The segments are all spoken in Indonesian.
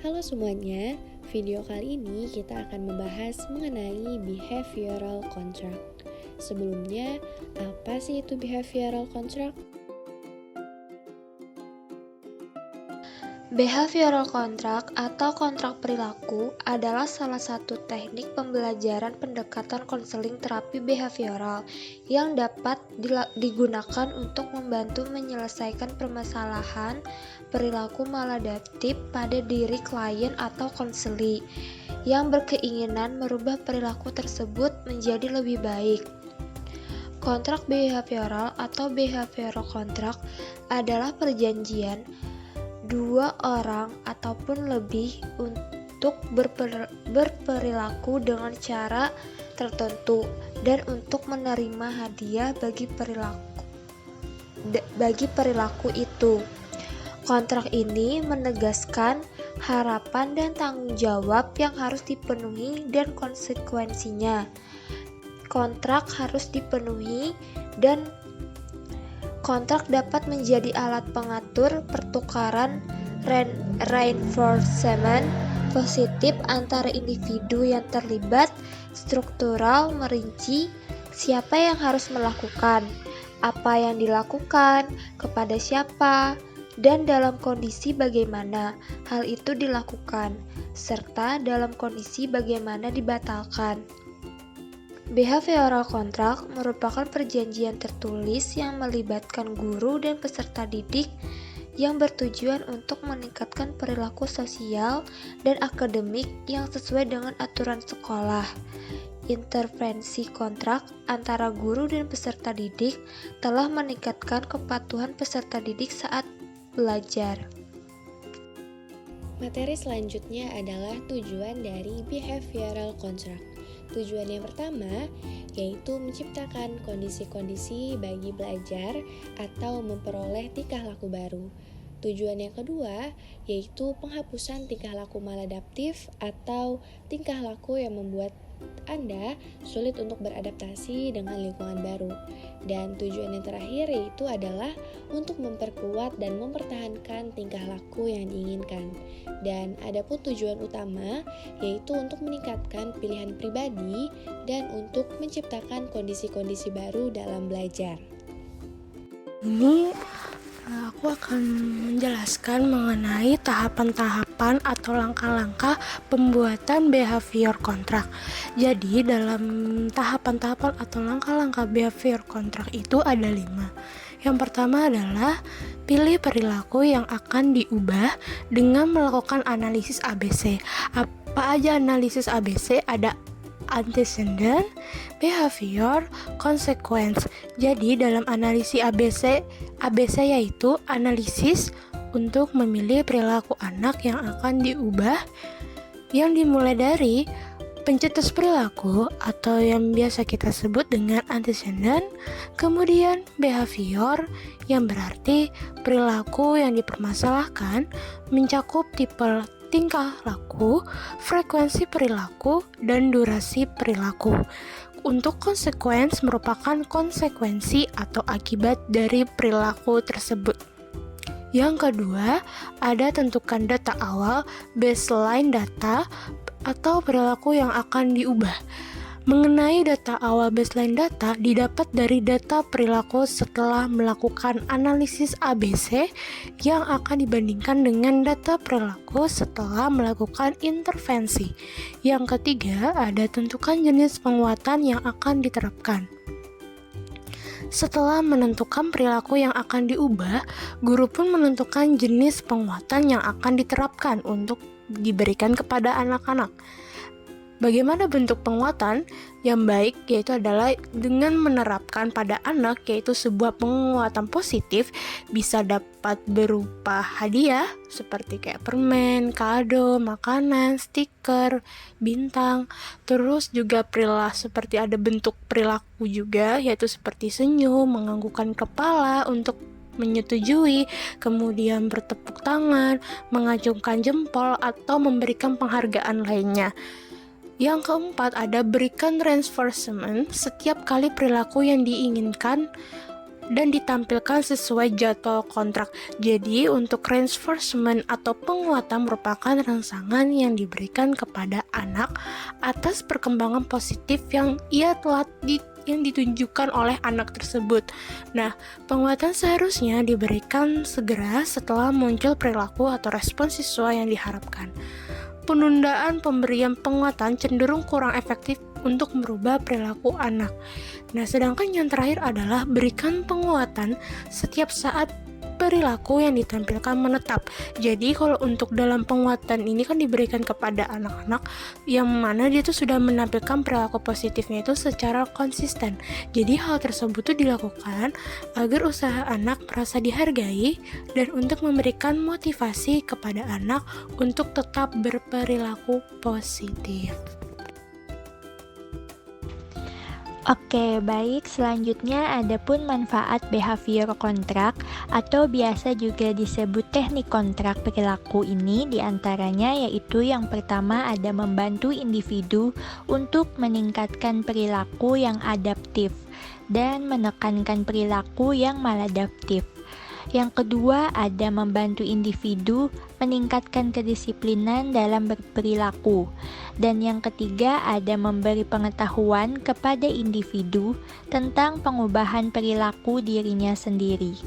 Halo semuanya, video kali ini kita akan membahas mengenai behavioral contract. Sebelumnya, apa sih itu behavioral contract? Behavioral contract atau kontrak perilaku adalah salah satu teknik pembelajaran pendekatan konseling terapi behavioral yang dapat digunakan untuk membantu menyelesaikan permasalahan perilaku maladaptif pada diri klien atau konseli yang berkeinginan merubah perilaku tersebut menjadi lebih baik. Kontrak behavioral atau behavioral contract adalah perjanjian dua orang ataupun lebih untuk berperilaku dengan cara tertentu dan untuk menerima hadiah bagi perilaku itu. Kontrak ini menegaskan harapan dan tanggung jawab yang harus dipenuhi dan konsekuensinya. Kontrak harus dipenuhi dan kontrak dapat menjadi alat pengatur pertukaran reinforcement positif antara individu yang terlibat, struktural merinci siapa yang harus melakukan, apa yang dilakukan, kepada siapa, dan dalam kondisi bagaimana hal itu dilakukan, serta dalam kondisi bagaimana dibatalkan. Behavioral contract merupakan perjanjian tertulis yang melibatkan guru dan peserta didik yang bertujuan untuk meningkatkan perilaku sosial dan akademik yang sesuai dengan aturan sekolah. Intervensi kontrak antara guru dan peserta didik telah meningkatkan kepatuhan peserta didik saat belajar. Materi selanjutnya adalah tujuan dari behavioral contract. Tujuan yang pertama yaitu menciptakan kondisi-kondisi bagi belajar atau memperoleh tingkah laku baru. Tujuan yang kedua yaitu penghapusan tingkah laku maladaptif atau tingkah laku yang membuat Anda sulit untuk beradaptasi dengan lingkungan baru. Dan tujuan yang terakhir yaitu adalah untuk memperkuat dan mempertahankan tingkah laku yang diinginkan. Dan adapun tujuan utama yaitu untuk meningkatkan pilihan pribadi dan untuk menciptakan kondisi-kondisi baru dalam belajar. Ini aku akan menjelaskan mengenai tahapan-tahapan atau langkah-langkah pembuatan behavior contract. Jadi dalam tahapan-tahapan atau langkah-langkah behavior contract itu ada 5. Yang pertama adalah pilih perilaku yang akan diubah dengan melakukan analisis ABC. Apa aja analisis ABC? Ada antecedent, behavior, consequence. Jadi dalam analisis ABC yaitu analisis untuk memilih perilaku anak yang akan diubah, yang dimulai dari pencetus perilaku atau yang biasa kita sebut dengan antecedent, kemudian behavior yang berarti perilaku yang dipermasalahkan, mencakup tipe tingkah laku, frekuensi perilaku, dan durasi perilaku. Untuk consequence merupakan konsekuensi atau akibat dari perilaku tersebut. Yang kedua, ada tentukan data awal, baseline data, atau perilaku yang akan diubah. Mengenai data awal baseline data didapat dari data perilaku setelah melakukan analisis ABC yang akan dibandingkan dengan data perilaku setelah melakukan intervensi. Yang ketiga, ada tentukan jenis penguatan yang akan diterapkan. Setelah menentukan perilaku yang akan diubah, guru pun menentukan jenis penguatan yang akan diterapkan untuk diberikan kepada anak-anak. Bagaimana bentuk penguatan yang baik yaitu adalah dengan menerapkan pada anak yaitu sebuah penguatan positif bisa dapat berupa hadiah seperti kayak permen, kado, makanan, stiker, bintang. Terus juga perilaku seperti ada bentuk perilaku juga yaitu seperti senyum, menganggukkan kepala untuk menyetujui, kemudian bertepuk tangan, mengacungkan jempol atau memberikan penghargaan lainnya. Yang keempat ada berikan reinforcement setiap kali perilaku yang diinginkan dan ditampilkan sesuai jadwal kontrak. Jadi untuk reinforcement atau penguatan merupakan rangsangan yang diberikan kepada anak atas perkembangan positif yang ditunjukkan oleh anak tersebut. Nah, penguatan seharusnya diberikan segera setelah muncul perilaku atau respon siswa yang diharapkan. Penundaan pemberian penguatan cenderung kurang efektif untuk merubah perilaku anak. Nah, sedangkan yang terakhir adalah berikan penguatan setiap saat perilaku yang ditampilkan menetap. Jadi kalau untuk dalam penguatan ini kan diberikan kepada anak-anak yang mana dia tuh sudah menampilkan perilaku positifnya itu secara konsisten. Jadi hal tersebut tuh dilakukan agar usaha anak merasa dihargai dan untuk memberikan motivasi kepada anak untuk tetap berperilaku positif. Oke, baik. Selanjutnya ada pun manfaat behavior kontrak atau biasa juga disebut teknik kontrak perilaku ini diantaranya yaitu yang pertama ada membantu individu untuk meningkatkan perilaku yang adaptif dan menekankan perilaku yang maladaptif. Yang kedua ada membantu individu meningkatkan kedisiplinan dalam berperilaku. Dan yang ketiga ada memberi pengetahuan kepada individu tentang pengubahan perilaku dirinya sendiri.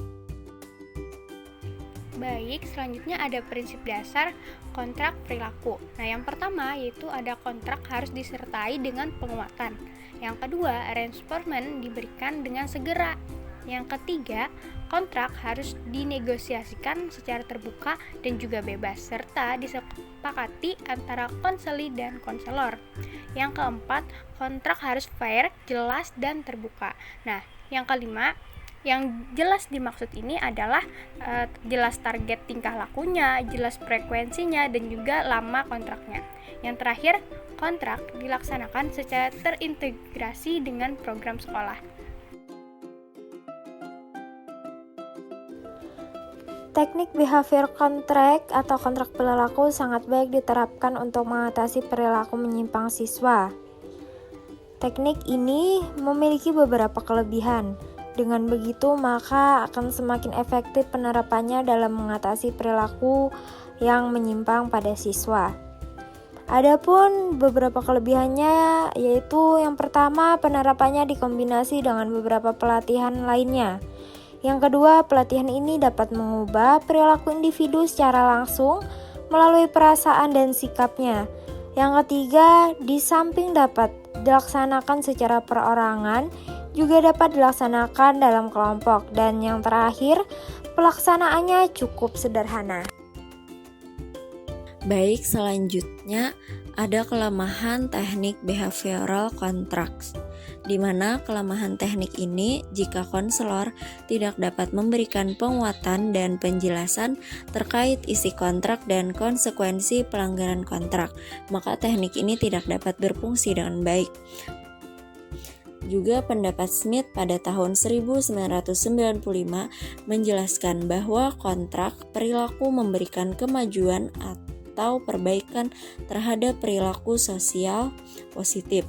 Baik, selanjutnya ada prinsip dasar kontrak perilaku. Nah, yang pertama yaitu ada kontrak harus disertai dengan penguatan. Yang kedua, reinforcement diberikan dengan segera. Yang ketiga, kontrak harus dinegosiasikan secara terbuka dan juga bebas, serta disepakati antara konseli dan konselor. Yang keempat, kontrak harus fair, jelas, dan terbuka. Nah, yang kelima, yang jelas dimaksud ini adalah jelas target tingkah lakunya, jelas frekuensinya, dan juga lama kontraknya. Yang terakhir, kontrak dilaksanakan secara terintegrasi dengan program sekolah. Teknik behavior contract atau kontrak perilaku sangat baik diterapkan untuk mengatasi perilaku menyimpang siswa. Teknik ini memiliki beberapa kelebihan. Dengan begitu, maka akan semakin efektif penerapannya dalam mengatasi perilaku yang menyimpang pada siswa. Adapun beberapa kelebihannya yaitu yang pertama, penerapannya dikombinasi dengan beberapa pelatihan lainnya. Yang kedua, pelatihan ini dapat mengubah perilaku individu secara langsung melalui perasaan dan sikapnya. Yang ketiga, di samping dapat dilaksanakan secara perorangan, juga dapat dilaksanakan dalam kelompok. Dan yang terakhir, pelaksanaannya cukup sederhana. Baik, selanjutnya ada kelemahan teknik behavioral contracts, di mana kelemahan teknik ini jika konselor tidak dapat memberikan penguatan dan penjelasan terkait isi kontrak dan konsekuensi pelanggaran kontrak, maka teknik ini tidak dapat berfungsi dengan baik. Juga pendapat Smith pada tahun 1995 menjelaskan bahwa kontrak perilaku memberikan kemajuan atau perbaikan terhadap perilaku sosial positif.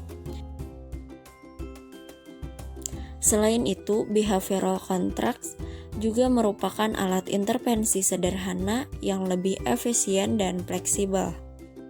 Selain itu, behavioral contracts juga merupakan alat intervensi sederhana yang lebih efisien dan fleksibel.